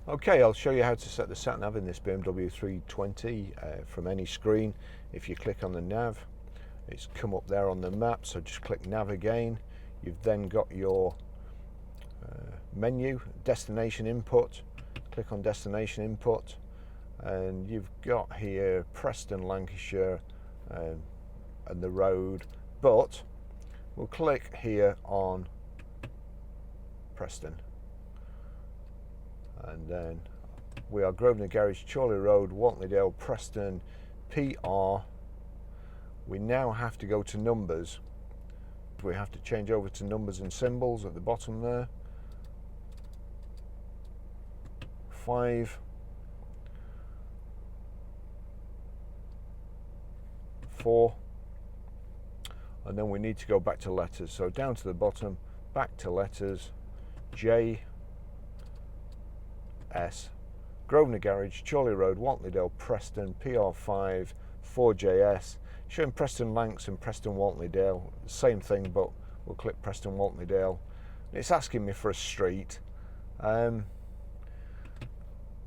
Okay, I'll show you how to set the sat nav in this BMW 320 from any screen. If you click on the nav, it's come up there on the map, so just click nav again. You've then got your menu, destination input. Click on destination input, and you've got here Preston, Lancashire, and the road, but we'll click here on Preston. And then we are Grosvenor Garage, Chorley Road, Wantleydale, Preston, PR. We now have to go to numbers. We have to change over to numbers and symbols at the bottom there. 5, 4, and then we need to go back to letters. So down to the bottom, back to letters, J, S, Grosvenor Garage, Chorley Road, Wantleydale, Preston, PR5, 4JS, showing Preston Lancs and Preston Wantleydale, same thing, but we'll click Preston Wantleydale. It's asking me for a street. We'll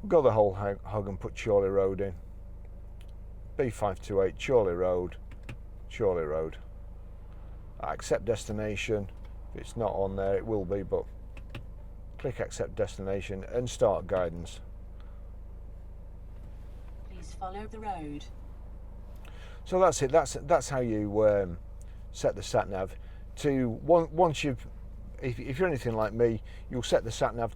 go the whole hog and put Chorley Road in. B528 Chorley Road, Chorley Road. Accept destination. If it's not on there, it will be, but click accept destination and start guidance. Please follow the road. So that's it. That's how you set the sat nav. Once you've, if you're anything like me, you'll set the sat nav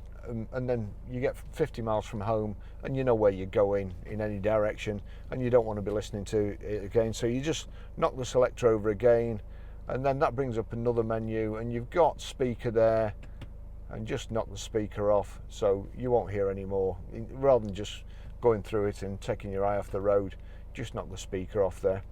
and then you get 50 miles from home and you know where you're going in any direction, and you don't want to be listening to it again. So you just knock the selector over again, and then that brings up another menu, and you've got speaker there, and just knock the speaker off so you won't hear any more. Rather than just going through it and taking your eye off the road, just knock the speaker off there.